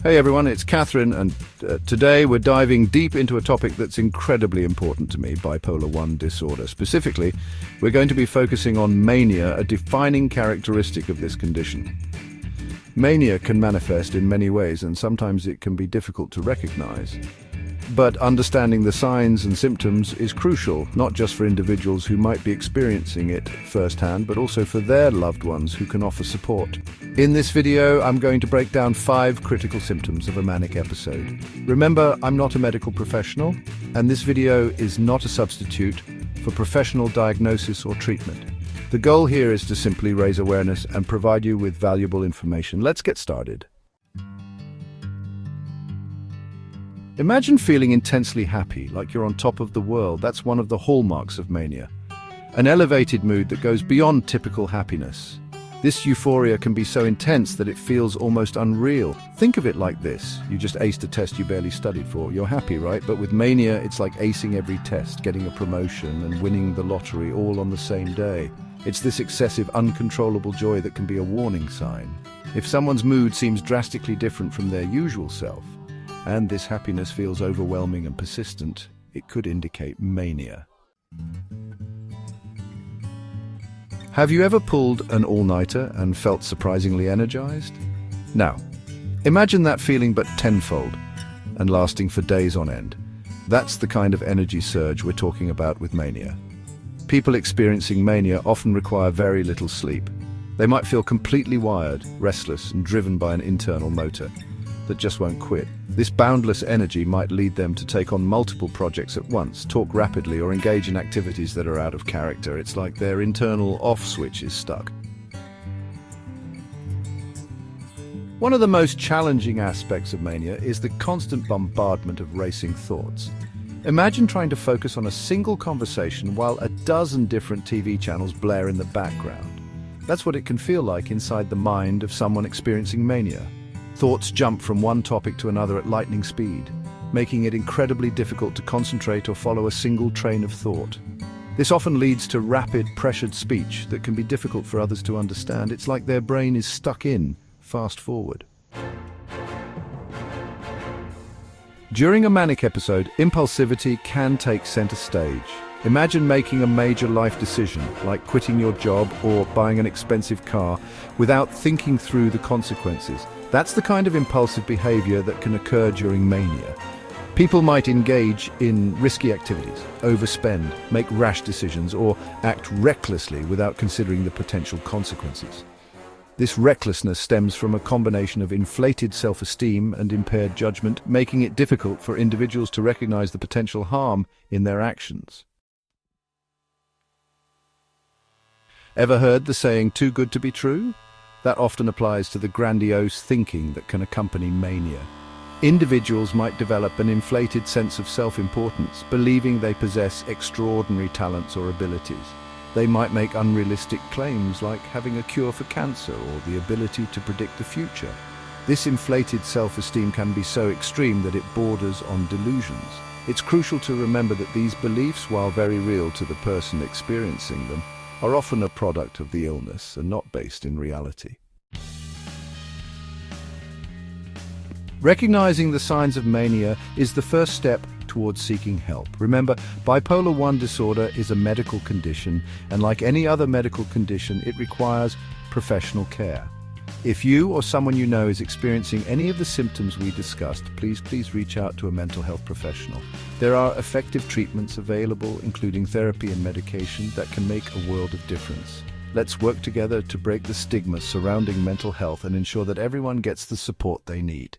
Hey everyone, it's Catherine, and today we're diving deep into a topic that's incredibly important to me, bipolar 1 disorder. Specifically, we're going to be focusing on mania, a defining characteristic of this condition. Mania can manifest in many ways, and sometimes it can be difficult to recognize. But understanding the signs and symptoms is crucial, not just for individuals who might be experiencing it firsthand, but also for their loved ones who can offer support. In this video, I'm going to break down 5 critical symptoms of a manic episode. Remember, I'm not a medical professional, and this video is not a substitute for professional diagnosis or treatment. The goal here is to simply raise awareness and provide you with valuable information. Let's get started. Imagine feeling intensely happy, like you're on top of the world. That's one of the hallmarks of mania. An elevated mood that goes beyond typical happiness. This euphoria can be so intense that it feels almost unreal. Think of it like this. You just aced a test you barely studied for. You're happy, right? But with mania, it's like acing every test, getting a promotion and winning the lottery all on the same day. It's this excessive, uncontrollable joy that can be a warning sign. If someone's mood seems drastically different from their usual self, and this happiness feels overwhelming and persistent, it could indicate mania. Have you ever pulled an all-nighter and felt surprisingly energized? Now, imagine that feeling but tenfold, and lasting for days on end. That's the kind of energy surge we're talking about with mania. People experiencing mania often require very little sleep. They might feel completely wired, restless, and driven by an internal motor that just won't quit. This boundless energy might lead them to take on multiple projects at once, talk rapidly, or engage in activities that are out of character. It's like their internal off switch is stuck. One of the most challenging aspects of mania is the constant bombardment of racing thoughts. Imagine trying to focus on a single conversation while a dozen different TV channels blare in the background. That's what it can feel like inside the mind of someone experiencing mania. Thoughts jump from one topic to another at lightning speed, making it incredibly difficult to concentrate or follow a single train of thought. This often leads to rapid, pressured speech that can be difficult for others to understand. It's like their brain is stuck in fast forward. During a manic episode, impulsivity can take center stage. Imagine making a major life decision, like quitting your job or buying an expensive car, without thinking through the consequences. That's the kind of impulsive behavior that can occur during mania. People might engage in risky activities, overspend, make rash decisions, or act recklessly without considering the potential consequences. This recklessness stems from a combination of inflated self-esteem and impaired judgment, making it difficult for individuals to recognize the potential harm in their actions. Ever heard the saying, "too good to be true"? That often applies to the grandiose thinking that can accompany mania. Individuals might develop an inflated sense of self-importance, believing they possess extraordinary talents or abilities. They might make unrealistic claims like having a cure for cancer or the ability to predict the future. This inflated self-esteem can be so extreme that it borders on delusions. It's crucial to remember that these beliefs, while very real to the person experiencing them, are often a product of the illness and not based in reality. Recognizing the signs of mania is the first step towards seeking help. Remember, bipolar 1 disorder is a medical condition, and like any other medical condition, it requires professional care. If you or someone you know is experiencing any of the symptoms we discussed, please reach out to a mental health professional. There are effective treatments available, including therapy and medication, that can make a world of difference. Let's work together to break the stigma surrounding mental health and ensure that everyone gets the support they need.